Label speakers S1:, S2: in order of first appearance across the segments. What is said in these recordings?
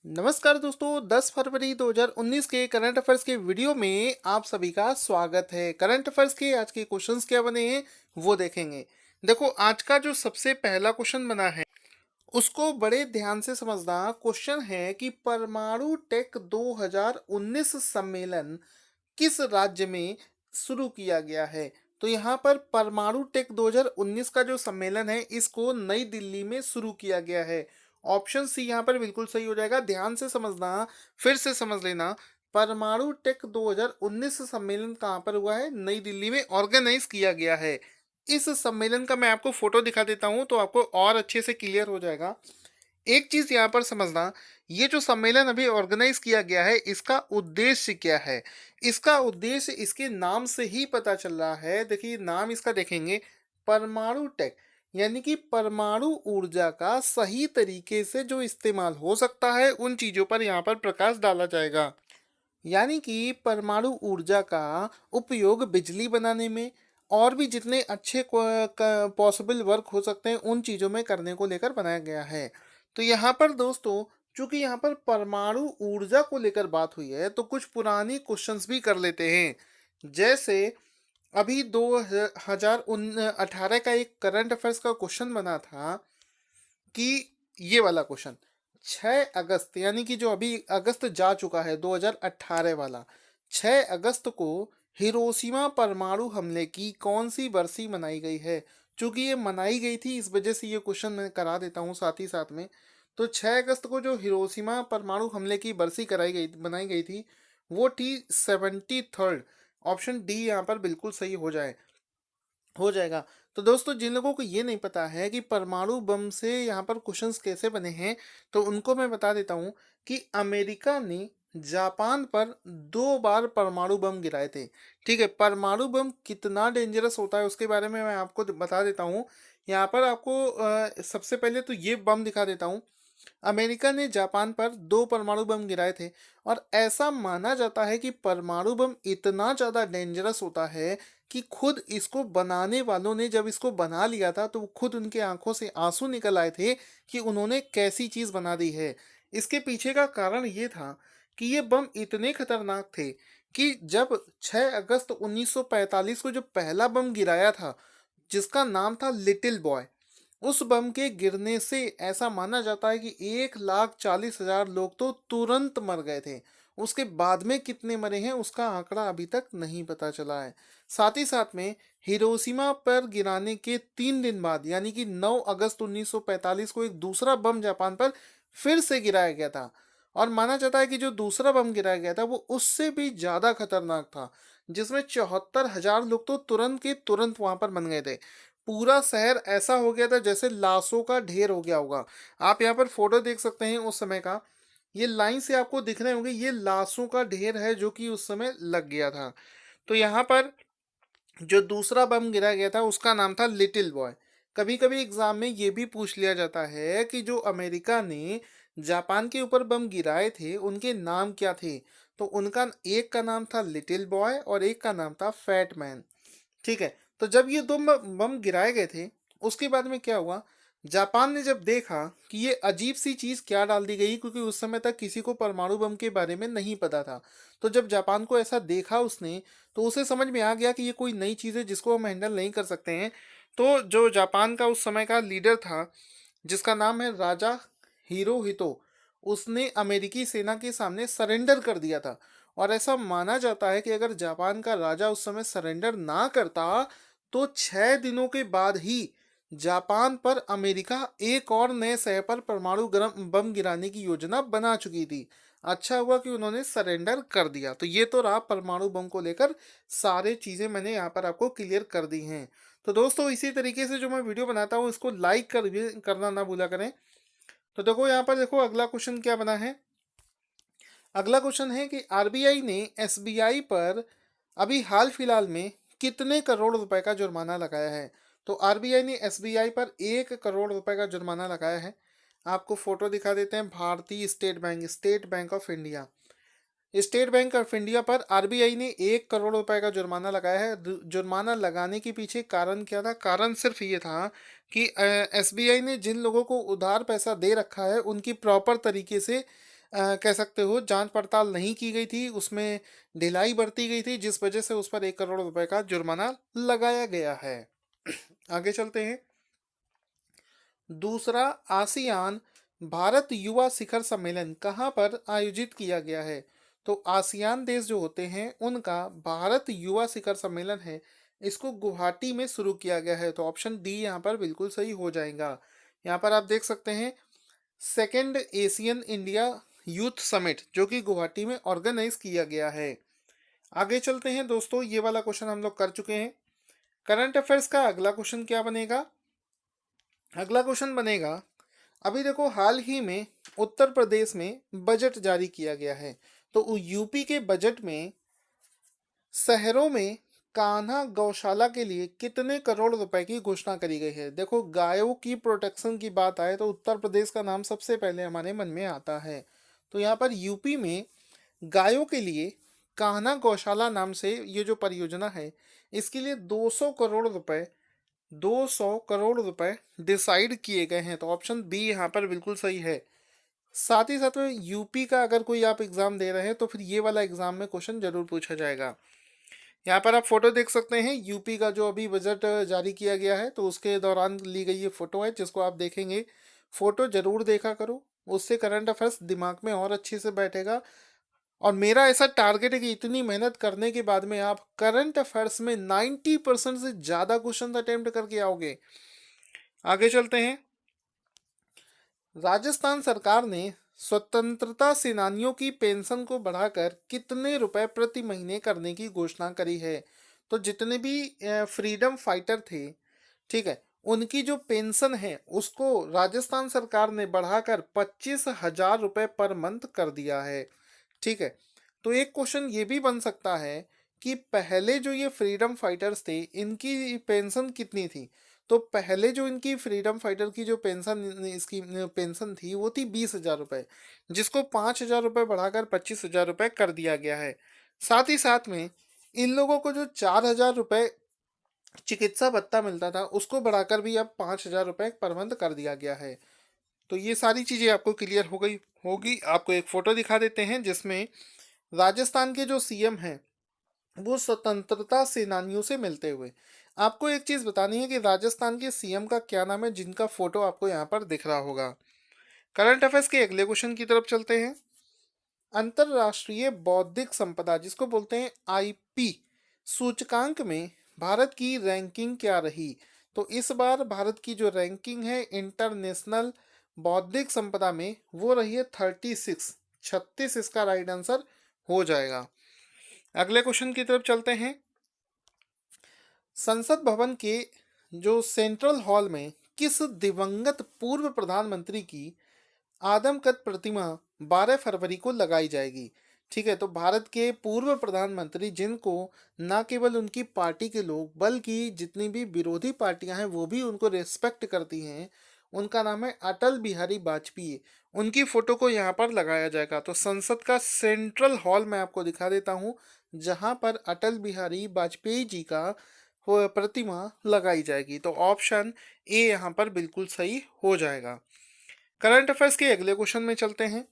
S1: नमस्कार दोस्तों, 10 फरवरी 2019 के करंट अफेयर्स के वीडियो में आप सभी का स्वागत है। करंट अफेयर्स के आज के क्वेश्चंस क्या बने हैं वो देखेंगे। देखो, आज का जो सबसे पहला क्वेश्चन बना है उसको बड़े ध्यान से समझना। क्वेश्चन है कि परमाणु टेक 2019 सम्मेलन किस राज्य में शुरू किया गया है। तो यहाँ पर परमाणु टेक 2019 का जो सम्मेलन है इसको नई दिल्ली में शुरू किया गया है। ऑप्शन सी यहाँ पर बिल्कुल सही हो जाएगा। ध्यान से समझना, फिर से समझ लेना। परमाणु टेक 2019 सम्मेलन कहाँ पर हुआ है? नई दिल्ली में ऑर्गेनाइज किया गया है। इस सम्मेलन का मैं आपको फोटो दिखा देता हूँ तो आपको और अच्छे से क्लियर हो जाएगा। एक चीज यहाँ पर समझना, ये जो सम्मेलन अभी ऑर्गेनाइज किया गया है इसका उद्देश्य क्या है। इसका उद्देश्य इसके नाम से ही पता चल रहा है। देखिए, नाम इसका देखेंगे, परमाणु टेक, यानी कि परमाणु ऊर्जा का सही तरीके से जो इस्तेमाल हो सकता है उन चीजों पर यहाँ पर प्रकाश डाला जाएगा। यानी कि परमाणु ऊर्जा का उपयोग बिजली बनाने में और भी जितने अच्छे पॉसिबल वर्क हो सकते हैं उन चीज़ों में करने को लेकर बनाया गया है। तो यहाँ पर दोस्तों, चूंकि यहाँ पर परमाणु ऊर्जा को लेकर बात हुई है तो कुछ पुरानी क्वेश्चंस भी कर लेते हैं। जैसे अभी 2018 का एक करंट अफेयर्स का क्वेश्चन बना था कि ये वाला क्वेश्चन, 6 अगस्त, यानी कि जो अभी अगस्त जा चुका है 2018 वाला, 6 अगस्त को हिरोशिमा परमाणु हमले की कौन सी बरसी मनाई गई है। चूंकि ये मनाई गई थी इस वजह से ये क्वेश्चन मैं करा देता हूँ साथ ही साथ में। तो 6 अगस्त को जो हिरोशिमा परमाणु हमले की बरसी कराई गई बनाई गई थी वो थी 73rd। ऑप्शन डी यहाँ पर बिल्कुल सही हो जाएगा। तो दोस्तों, जिन लोगों को ये नहीं पता है कि परमाणु बम से यहाँ पर क्वेश्चंस कैसे बने हैं तो उनको मैं बता देता हूँ कि अमेरिका ने जापान पर 2 बार परमाणु बम गिराए थे। ठीक है, परमाणु बम कितना डेंजरस होता है उसके बारे में मैं आपको बता देता हूँ। यहाँ पर आपको सबसे पहले तो ये बम दिखा देता हूँ। अमेरिका ने जापान पर 2 परमाणु बम गिराए थे और ऐसा माना जाता है कि परमाणु बम इतना ज़्यादा डेंजरस होता है कि खुद इसको बनाने वालों ने जब इसको बना लिया था तो खुद उनके आंखों से आंसू निकल आए थे कि उन्होंने कैसी चीज़ बना दी है। इसके पीछे का कारण ये था कि ये बम इतने खतरनाक थे कि जब 6 अगस्त 1945 को जो पहला बम गिराया था जिसका नाम था लिटिल बॉय, उस बम के गिरने से ऐसा माना जाता है कि 1,40,000 लोग तो तुरंत मर गए थे। उसके बाद में कितने मरे हैं उसका आंकड़ा अभी तक नहीं पता चला है। साथ ही साथ में हिरोशिमा पर गिराने के 3 दिन बाद यानी कि 9 अगस्त 1945 को एक दूसरा बम जापान पर फिर से गिराया गया था और माना जाता है कि जो दूसरा बम गिराया गया था वो उससे भी ज्यादा खतरनाक था, जिसमें 74,000 लोग तो तुरंत के तुरंत वहां पर बन गए थे। पूरा शहर ऐसा हो गया था जैसे लाशों का ढेर हो गया होगा। आप यहाँ पर फोटो देख सकते हैं उस समय का। ये लाइन से आपको दिख रहे होंगे, ये लाशों का ढेर है जो कि उस समय लग गया था। तो यहाँ पर जो दूसरा बम गिराया गया था उसका नाम था लिटिल बॉय। कभी कभी एग्जाम में ये भी पूछ लिया जाता है कि जो अमेरिका ने जापान के ऊपर बम गिराए थे उनके नाम क्या थे। तो उनका एक का नाम था लिटिल बॉय और एक का नाम था फैट मैन। ठीक है, तो जब ये दो बम गिराए गए थे उसके बाद में क्या हुआ, जापान ने जब देखा कि ये अजीब सी चीज क्या डाल दी गई, क्योंकि उस समय तक किसी को परमाणु बम के बारे में नहीं पता था। तो जब जापान को ऐसा देखा उसने तो उसे समझ में आ गया कि ये कोई नई चीज है जिसको हम हैंडल नहीं कर सकते हैं। तो जो जापान का उस समय का लीडर था जिसका नाम है राजा हिरोहितो, उसने अमेरिकी सेना के सामने सरेंडर कर दिया था। और ऐसा माना जाता है कि अगर जापान का राजा उस समय सरेंडर ना करता तो 6 दिनों के बाद ही जापान पर अमेरिका एक और नए शहर पर परमाणु बम गिराने की योजना बना चुकी थी। अच्छा हुआ कि उन्होंने सरेंडर कर दिया। तो ये तो रहा परमाणु बम को लेकर सारे चीजें मैंने यहाँ पर आपको क्लियर कर दी हैं। तो दोस्तों, इसी तरीके से जो मैं वीडियो बनाता हूँ इसको लाइक कर भी करना ना भूला करें। तो देखो यहाँ पर, देखो अगला क्वेश्चन क्या बना है। अगला क्वेश्चन है कि आरबीआई ने एसबीआई पर अभी हाल फिलहाल में कितने करोड़ रुपए का जुर्माना लगाया है। तो आरबीआई ने एसबीआई पर 1 करोड़ रुपए का जुर्माना लगाया है। आपको फोटो दिखा देते हैं। भारतीय state bank of India, state bank of India पर आरबीआई ने 1 करोड़ रुपए का जुर्माना लगाया है। जुर्माना लगाने के पीछे कारण क्या था? कारण सिर्फ ये था कि एसबीआई ने जिन लोगों को उधार पैसा दे रखा है उनकी प्रॉपर तरीके से कह सकते हो जांच पड़ताल नहीं की गई थी, उसमें ढिलाई बरती गई थी, जिस वजह से उस पर 1 करोड़ रुपए का जुर्माना लगाया गया है। आगे चलते हैं। दूसरा, आसियान भारत युवा शिखर सम्मेलन कहाँ पर आयोजित किया गया है? तो आसियान देश जो होते हैं उनका भारत युवा शिखर सम्मेलन है, इसको गुवाहाटी में शुरू किया गया है। तो ऑप्शन डी यहाँ पर बिल्कुल सही हो जाएगा। यहाँ पर आप देख सकते हैं second Asian India youth summit जो कि गुवाहाटी में ऑर्गेनाइज किया गया है। आगे चलते हैं दोस्तों, ये वाला क्वेश्चन हम लोग कर चुके हैं। करंट अफेयर्स का अगला क्वेश्चन क्या बनेगा? अगला क्वेश्चन बनेगा, अभी देखो हाल ही में उत्तर प्रदेश में बजट जारी किया गया है। तो यूपी के बजट में शहरों में कान्हा गौशाला के लिए कितने करोड़ रुपए की घोषणा करी गई है? देखो, गायों की प्रोटेक्शन की बात आए तो उत्तर प्रदेश का नाम सबसे पहले हमारे मन में आता है। तो यहाँ पर यूपी में गायों के लिए कान्हा गौशाला नाम से ये जो परियोजना है, इसके लिए 200 करोड़ रुपए डिसाइड किए गए हैं। तो ऑप्शन बी यहाँ पर बिल्कुल सही है। साथ ही साथ में यूपी का अगर कोई आप एग्जाम दे रहे हैं तो फिर ये वाला एग्जाम में क्वेश्चन जरूर पूछा जाएगा। यहाँ पर आप फोटो देख सकते हैं, यूपी का जो अभी बजट जारी किया गया है तो उसके दौरान ली गई ये फोटो है, जिसको आप देखेंगे। फोटो जरूर देखा करो, उससे करंट अफेयर्स दिमाग में और अच्छे से बैठेगा। और मेरा ऐसा टारगेट है कि इतनी मेहनत करने के बाद में आप करंट अफेयर्स में 90% से ज़्यादा क्वेश्चन अटेम्प्ट करके आओगे। आगे चलते हैं। राजस्थान सरकार ने स्वतंत्रता सेनानियों की पेंशन को बढ़ाकर कितने रुपए प्रति महीने करने की घोषणा करी है? तो जितने भी फ्रीडम फाइटर थे, ठीक है, उनकी जो पेंशन है उसको राजस्थान सरकार ने बढ़ाकर 25,000 रुपये पर मंथ कर दिया है। ठीक है। तो एक क्वेश्चन ये भी बन सकता है कि पहले जो ये फ्रीडम फाइटर्स थे इनकी पेंशन कितनी थी? तो पहले जो इनकी फ्रीडम फाइटर की जो पेंशन इसकी पेंशन थी वो थी 20,000 रुपये, जिसको 5,000 रुपये बढ़ाकर 25,000 रुपये कर दिया गया है। साथ ही साथ में इन लोगों को जो 4,000 रुपये चिकित्सा भत्ता मिलता था उसको बढ़ाकर भी अब 5,000 रुपये पर मंथ कर दिया गया है। तो ये सारी चीज़ें आपको क्लियर हो गई होगी। आपको एक फ़ोटो दिखा देते हैं जिसमें राजस्थान के जो सीएम हैं वो स्वतंत्रता सेनानियों से मिलते हुए। आपको एक चीज़ बतानी है कि राजस्थान के सीएम का क्या नाम है, जिनका फ़ोटो आपको यहाँ पर दिख रहा होगा। करंट अफेयर्स के अगले क्वेश्चन की तरफ चलते हैं। अंतर्राष्ट्रीय बौद्धिक संपदा जिसको बोलते हैं आईपी सूचकांक में भारत की रैंकिंग क्या रही? तो इस बार भारत की जो रैंकिंग है इंटरनेशनल बौद्धिक संपदा में वो रही है 36 इसका राइट आंसर हो जाएगा। अगले क्वेश्चन की तरफ चलते हैं। संसद भवन के जो सेंट्रल हॉल में किस दिवंगत पूर्व प्रधानमंत्री की आदमकद प्रतिमा 12 फरवरी को लगाई जाएगी? ठीक है, तो भारत के पूर्व प्रधानमंत्री जिनको ना केवल उनकी पार्टी के लोग बल्कि जितनी भी विरोधी पार्टियां हैं वो भी उनको रेस्पेक्ट करती हैं, उनका नाम है अटल बिहारी वाजपेयी। उनकी फोटो को यहाँ पर लगाया जाएगा। तो संसद का सेंट्रल हॉल मैं आपको दिखा देता हूँ जहाँ पर अटल बिहारी वाजपेयी जी का वो प्रतिमा लगाई जाएगी। तो ऑप्शन ए यहाँ पर बिल्कुल सही हो जाएगा। करंट अफेयर्स के अगले क्वेश्चन में चलते हैं।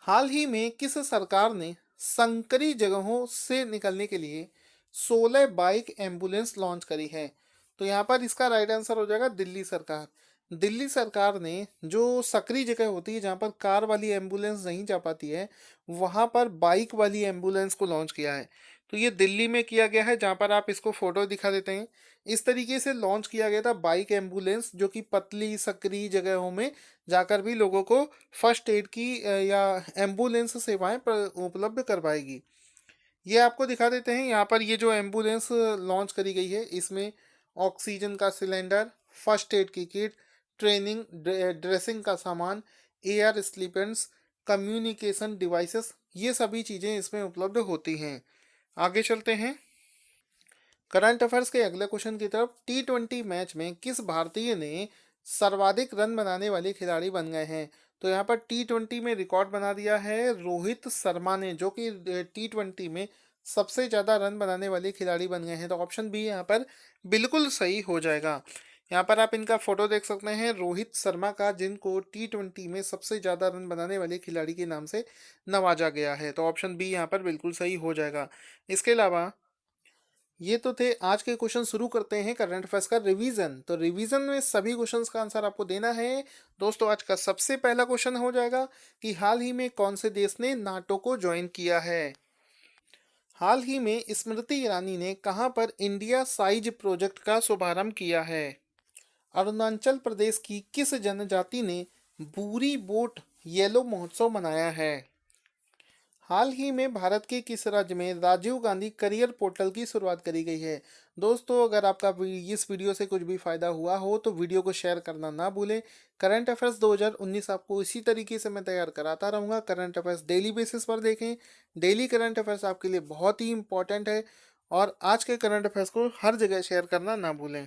S1: हाल ही में किस सरकार ने संकरी जगहों से निकलने के लिए 16 बाइक एम्बुलेंस लॉन्च करी है? तो यहाँ पर इसका राइट आंसर हो जाएगा दिल्ली सरकार। दिल्ली सरकार ने जो सकरी जगह होती है जहाँ पर कार वाली एम्बुलेंस नहीं जा पाती है, वहाँ पर बाइक वाली एम्बुलेंस को लॉन्च किया है। तो ये दिल्ली में किया गया है, जहाँ पर आप इसको फोटो दिखा देते हैं। इस तरीके से लॉन्च किया गया था बाइक एम्बुलेंस, जो कि पतली सकरी जगहों में जाकर भी लोगों को फर्स्ट एड की या एम्बुलेंस सेवाएं उपलब्ध करवाएगी। ये आपको दिखा देते हैं। यहाँ पर ये जो एम्बुलेंस लॉन्च करी गई है इसमें ऑक्सीजन का सिलेंडर, फर्स्ट एड की किट, ट्रेनिंग ड्रेसिंग का सामान, एयर स्लीपेंट्स, कम्युनिकेशन डिवाइसेस, ये सभी चीज़ें इसमें उपलब्ध होती हैं। आगे चलते हैं। करंट अफेयर्स के अगले क्वेश्चन की तरफ। T20 मैच में किस भारतीय ने सर्वाधिक रन बनाने वाले खिलाड़ी बन गए हैं? तो यहाँ पर T20 में रिकॉर्ड बना दिया है रोहित शर्मा ने, जो कि T20 में सबसे ज़्यादा रन बनाने वाले खिलाड़ी बन गए हैं। तो ऑप्शन बी यहाँ पर बिल्कुल सही हो जाएगा। यहाँ पर आप इनका फोटो देख सकते हैं, रोहित शर्मा का, जिनको T20 में सबसे ज़्यादा रन बनाने वाले खिलाड़ी के नाम से नवाजा गया है। तो ऑप्शन बी यहाँ पर बिल्कुल सही हो जाएगा। इसके अलावा ये तो थे आज के क्वेश्चन। शुरू करते हैं करंट अफेयर्स का रिवीजन। तो रिवीजन में सभी क्वेश्चंस का आंसर आपको देना है। दोस्तों, आज का सबसे पहला क्वेश्चन हो जाएगा कि हाल ही में कौन से देश ने नाटो को ज्वाइन किया है। हाल ही में स्मृति ईरानी ने कहां पर इंडिया साइज प्रोजेक्ट का शुभारंभ किया है। अरुणाचल प्रदेश की किस जनजाति ने बूरी बोट येलो महोत्सव मनाया है। हाल ही में भारत के किस राज्य में राजीव गांधी करियर पोर्टल की शुरुआत करी गई है। दोस्तों, अगर आपका इस वीडियो से कुछ भी फायदा हुआ हो तो वीडियो को शेयर करना ना भूलें। करंट अफेयर्स 2019 आपको इसी तरीके से मैं तैयार कराता रहूँगा। करंट अफेयर्स डेली बेसिस पर देखें। डेली करंट अफेयर्स आपके लिए बहुत ही इंपॉर्टेंट है, और आज के करंट अफेयर्स को हर जगह शेयर करना ना भूलें।